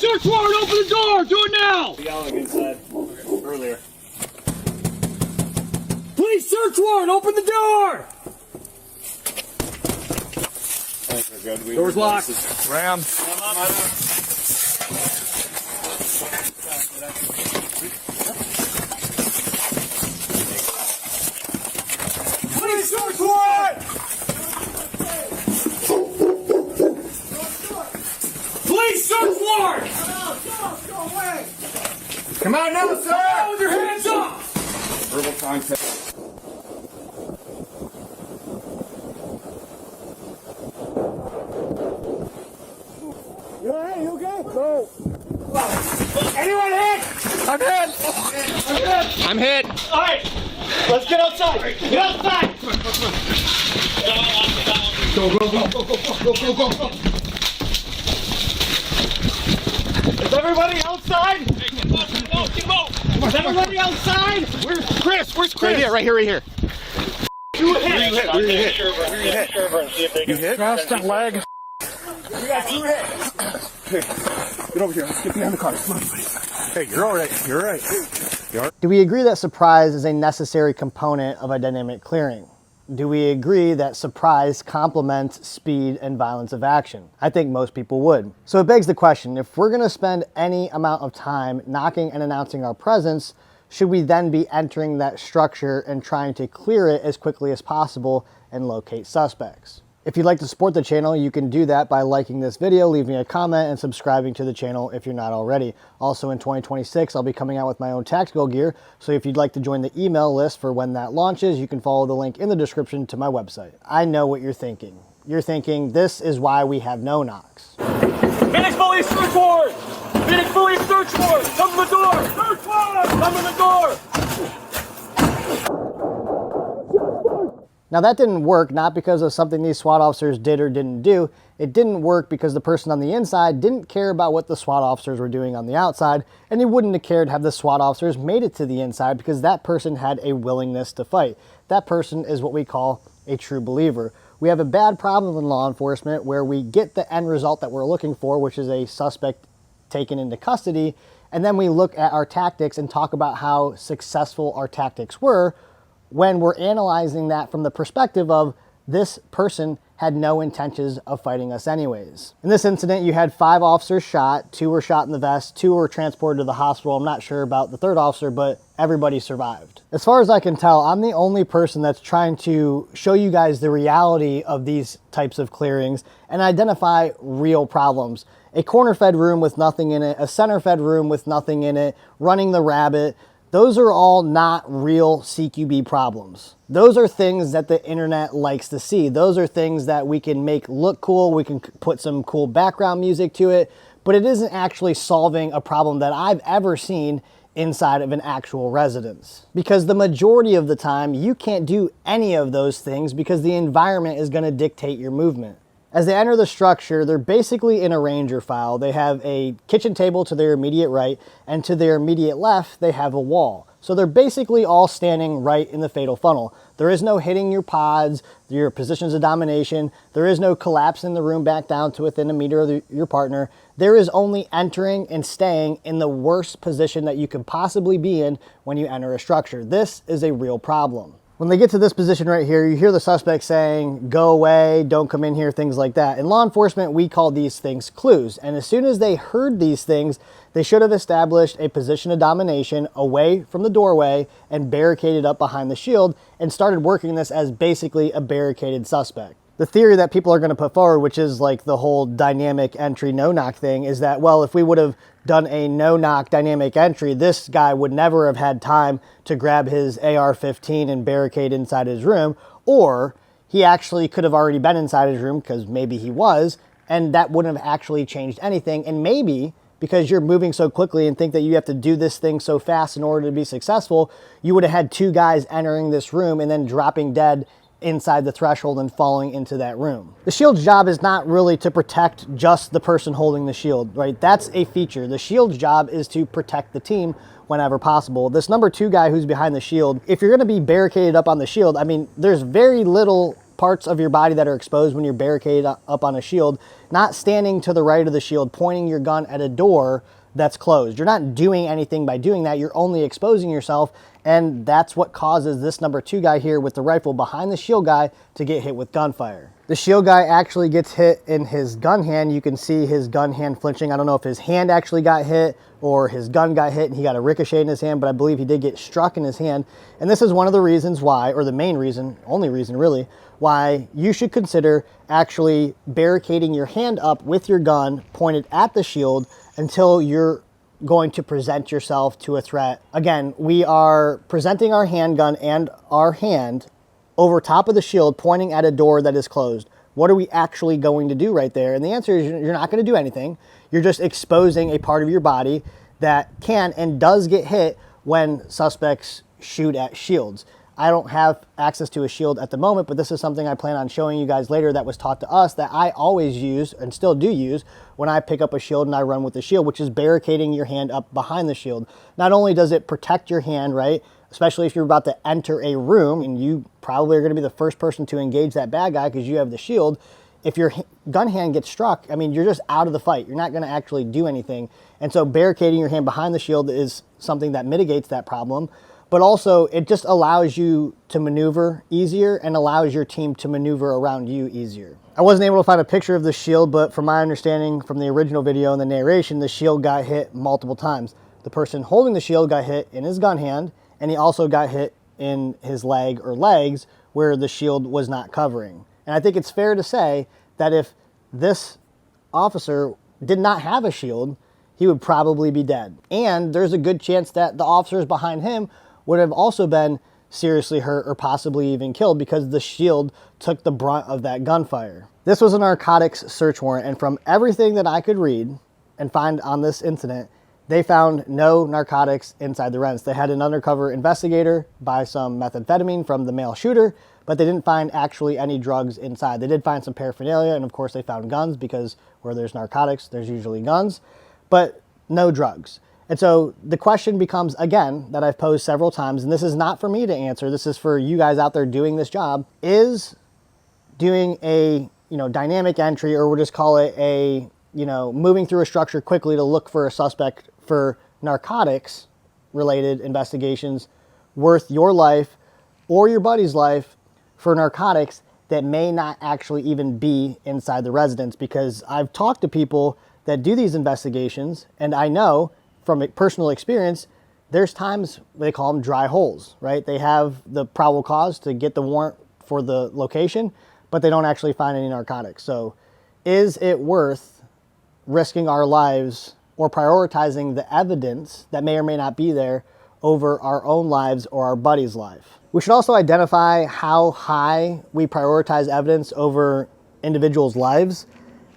search warrant, open the door! Do it now! Yelling inside earlier. Police search warrant, open the door! I think we're good. Door's locked. Ram. Police search warrant! Police search warrant! Go away! Come out now, Come sir! out with your hands up! Verbal contact. You alright? You okay? Go. Anyone hit? I'm hit! I'm hit! Alright, let's get outside! Get outside! Go. Is everybody outside? Is everybody outside? Where's Chris? Where's Chris? Right here. You hit! Where you hit? You hit? Constant leg. You got 2 hits! Get over here. Let's get behind the car. Come on. Hey, you're all right. You're all right. Do we agree that surprise is a necessary component of a dynamic clearing? Do we agree that surprise complements speed and violence of action? I think most people would. So it begs the question, if we're going to spend any amount of time knocking and announcing our presence, should we then be entering that structure and trying to clear it as quickly as possible and locate suspects? If you'd like to support the channel, you can do that by liking this video, leaving a comment, and subscribing to the channel if you're not already. Also in 2026, I'll be coming out with my own tactical gear, so if you'd like to join the email list for when that launches, you can follow the link in the description to my website. I know what you're thinking. You're thinking, this is why we have no knocks. Phoenix Police search warrant! Phoenix Police search warrant! Come to the door! Search warrant! Come to the door! Now that didn't work, not because of something these SWAT officers did or didn't do. It didn't work because the person on the inside didn't care about what the SWAT officers were doing on the outside, and he wouldn't have cared had the SWAT officers made it to the inside because that person had a willingness to fight. That person is what we call a true believer. We have a bad problem in law enforcement where we get the end result that we're looking for, which is a suspect taken into custody, and then we look at our tactics and talk about how successful our tactics were, when we're analyzing that from the perspective of this person had no intentions of fighting us anyways. In this incident, you had 5 officers shot, 2 were shot in the vest, 2 were transported to the hospital. I'm not sure about the 3rd officer, but everybody survived. As far as I can tell, I'm the only person that's trying to show you guys the reality of these types of clearings and identify real problems. A corner-fed room with nothing in it, a center-fed room with nothing in it, running the rabbit, those are all not real CQB problems. Those are things that the internet likes to see. Those are things that we can make look cool. We can put some cool background music to it, but it isn't actually solving a problem that I've ever seen inside of an actual residence. Because the majority of the time, you can't do any of those things because the environment is going to dictate your movement. As they enter the structure, they're basically in a ranger file. They have a kitchen table to their immediate right, and to their immediate left, they have a wall. So they're basically all standing right in the fatal funnel. There is no hitting your pods, your positions of domination. There is no collapsing the room back down to within a meter of your partner. There is only entering and staying in the worst position that you could possibly be in when you enter a structure. This is a real problem. When they get to this position right here, you hear the suspect saying, go away, don't come in here, things like that. In law enforcement, we call these things clues. And as soon as they heard these things, they should have established a position of domination away from the doorway and barricaded up behind the shield and started working this as basically a barricaded suspect. The theory that people are going to put forward, which is like the whole dynamic entry no-knock thing, is that, well, if we would have done a no-knock dynamic entry, this guy would never have had time to grab his AR-15 and barricade inside his room, or he actually could have already been inside his room, because maybe he was, and that wouldn't have actually changed anything. And maybe because you're moving so quickly and think that you have to do this thing so fast in order to be successful, you would have had 2 guys entering this room and then dropping dead inside the threshold and falling into that room. The shield's job is not really to protect just the person holding the shield, right? That's a feature. The shield's job is to protect the team whenever possible. This number 2 guy who's behind the shield, if you're going to be barricaded up on the shield, I mean, there's very little parts of your body that are exposed when you're barricaded up on a shield, not standing to the right of the shield, pointing your gun at a door that's closed. You're not doing anything by doing that. You're only exposing yourself, and that's what causes this number 2 guy here with the rifle behind the shield guy to get hit with gunfire. The shield guy actually gets hit in his gun hand. You can see his gun hand flinching. I don't know if his hand actually got hit or his gun got hit and he got a ricochet in his hand, but I believe he did get struck in his hand. And this is one of the reasons why, or the main reason, only reason really, why you should consider actually barricading your hand up with your gun pointed at the shield until you're going to present yourself to a threat. Again, we are presenting our handgun and our hand over top of the shield, pointing at a door that is closed. What are we actually going to do right there? And the answer is you're not going to do anything. You're just exposing a part of your body that can and does get hit when suspects shoot at shields. I don't have access to a shield at the moment, but this is something I plan on showing you guys later that was taught to us that I always use and still do use when I pick up a shield and I run with the shield, which is barricading your hand up behind the shield. Not only does it protect your hand, right, especially if you're about to enter a room and you probably are going to be the first person to engage that bad guy because you have the shield. If your gun hand gets struck, I mean, you're just out of the fight. You're not going to actually do anything. And so barricading your hand behind the shield is something that mitigates that problem. But also, it just allows you to maneuver easier and allows your team to maneuver around you easier. I wasn't able to find a picture of the shield, but from my understanding from the original video and the narration, the shield got hit multiple times. The person holding the shield got hit in his gun hand, and he also got hit in his leg or legs where the shield was not covering. And I think it's fair to say that if this officer did not have a shield, he would probably be dead. And there's a good chance that the officers behind him would have also been seriously hurt or possibly even killed because the shield took the brunt of that gunfire. This was a narcotics search warrant, and from everything that I could read and find on this incident, they found no narcotics inside the rents. They had an undercover investigator buy some methamphetamine from the male shooter, but they didn't find actually any drugs inside. They did find some paraphernalia, and of course they found guns because where there's narcotics, there's usually guns, but no drugs. And so the question becomes, again, that I've posed several times, and this is not for me to answer, this is for you guys out there doing this job, is doing a, dynamic entry, or we'll just call it a, moving through a structure quickly to look for a suspect for narcotics related investigations worth your life or your buddy's life for narcotics that may not actually even be inside the residence. Because I've talked to people that do these investigations, and I know from personal experience, there's times they call them dry holes, right? They have the probable cause to get the warrant for the location, but they don't actually find any narcotics. So is it worth risking our lives or prioritizing the evidence that may or may not be there over our own lives or our buddy's life? We should also identify how high we prioritize evidence over individuals' lives,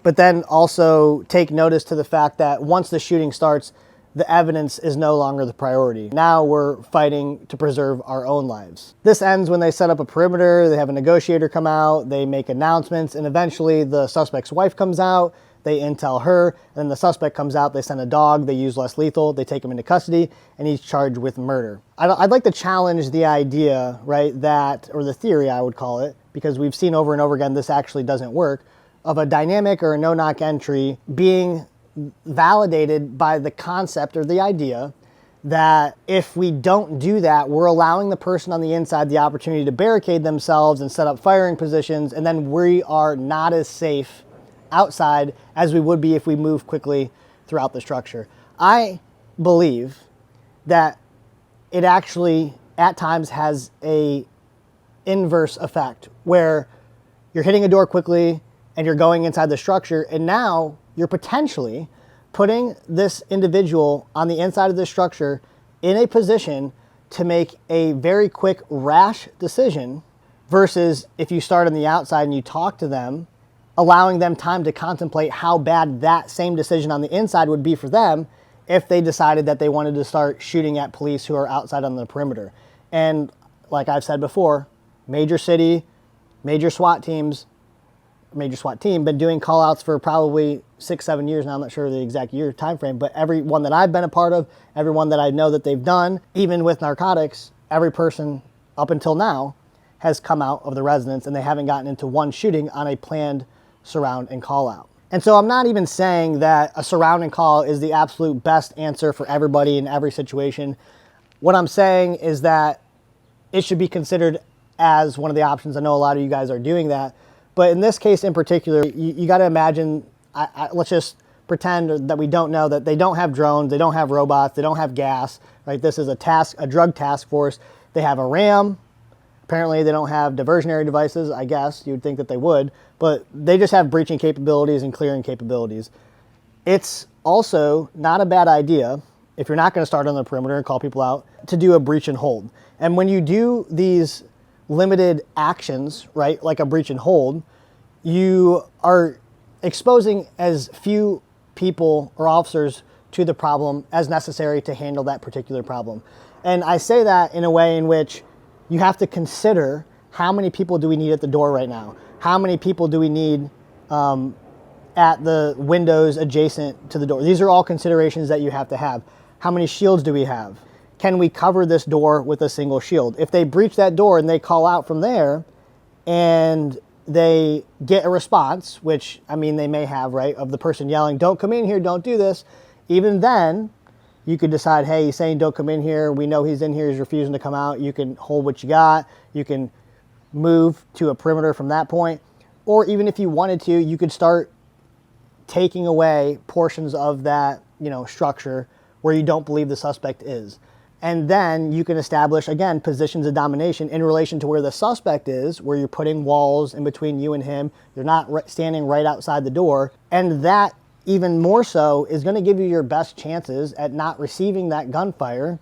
but then also take notice to the fact that once the shooting starts, the evidence is no longer the priority. Now we're fighting to preserve our own lives. This ends when they set up a perimeter, they have a negotiator come out, they make announcements, and eventually the suspect's wife comes out, they intel her, and then the suspect comes out, they send a dog, they use less lethal, they take him into custody, and he's charged with murder. I'd like to challenge the idea, right, that, or the theory I would call it, because we've seen over and over again this actually doesn't work, of a dynamic or a no-knock entry being validated by the concept or the idea that if we don't do that, we're allowing the person on the inside the opportunity to barricade themselves and set up firing positions, and then we are not as safe outside as we would be if we move quickly throughout the structure. I believe that it actually at times has a inverse effect where you're hitting a door quickly and you're going inside the structure, and now you're potentially putting this individual on the inside of the structure in a position to make a very quick, rash decision versus if you start on the outside and you talk to them, allowing them time to contemplate how bad that same decision on the inside would be for them if they decided that they wanted to start shooting at police who are outside on the perimeter. And like I've said before, major city, major SWAT team been doing call outs for probably 6-7 years now. I'm not sure the exact year time frame, but every one that I've been a part of, every one that I know that they've done, even with narcotics, every person up until now has come out of the residence and they haven't gotten into one shooting on a planned surround and call out. And so I'm not even saying that a surround and call is the absolute best answer for everybody in every situation. What I'm saying is that it should be considered as one of the options. I know a lot of you guys are doing that, but in this case in particular, you got to imagine, let's just pretend that we don't know that they don't have drones, they don't have robots, they don't have gas, right? This is a drug task force. They have a RAM. Apparently they don't have diversionary devices. I guess you would think that they would, but they just have breaching capabilities and clearing capabilities. It's also not a bad idea, if you're not going to start on the perimeter and call people out, to do a breach and hold. And when you do these limited actions, right, like a breach and hold, you are exposing as few people or officers to the problem as necessary to handle that particular problem. And I say that in a way in which you have to consider, how many people do we need at the door right now? How many people do we need at the windows adjacent to the door? These are all considerations that you have to have. How many shields do we have? Can we cover this door with a single shield? If they breach that door and they call out from there and they get a response, which, I mean, they may have, right, of the person yelling, don't come in here, don't do this, even then, you could decide, hey, he's saying don't come in here, we know he's in here, he's refusing to come out, you can hold what you got, you can move to a perimeter from that point, or even if you wanted to, you could start taking away portions of that, structure where you don't believe the suspect is. And then you can establish, again, positions of domination in relation to where the suspect is, where you're putting walls in between you and him. You're not standing right outside the door. And that, even more so, is going to give you your best chances at not receiving that gunfire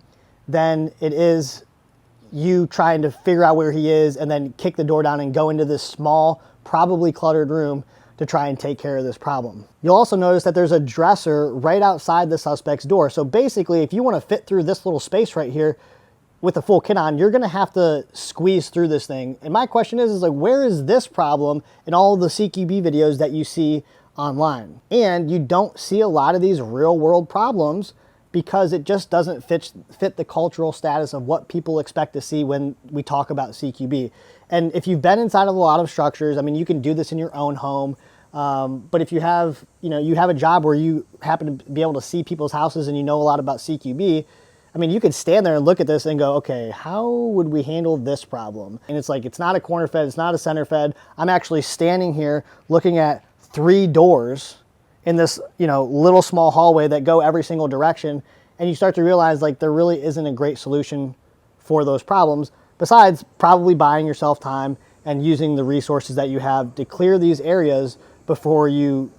than it is you trying to figure out where he is and then kick the door down and go into this small, probably cluttered room to try and take care of this problem. You'll also notice that there's a dresser right outside the suspect's door. So basically, if you want to fit through this little space right here with a full kit on, you're going to have to squeeze through this thing. And my question is like, where is this problem in all the CQB videos that you see online? And you don't see a lot of these real world problems because it just doesn't fit the cultural status of what people expect to see when we talk about CQB. And if you've been inside of a lot of structures, I mean, you can do this in your own home. But if you have, you have a job where you happen to be able to see people's houses and you know a lot about CQB, I mean, you could stand there and look at this and go, okay, how would we handle this problem? And it's like, it's not a corner fed, it's not a center fed. I'm actually standing here looking at 3 doors in this, little small hallway that go every single direction. And you start to realize like there really isn't a great solution for those problems, besides probably buying yourself time and using the resources that you have to clear these areas before you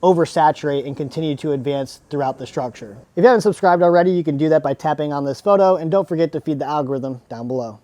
oversaturate and continue to advance throughout the structure. If you haven't subscribed already, you can do that by tapping on this photo, and don't forget to feed the algorithm down below.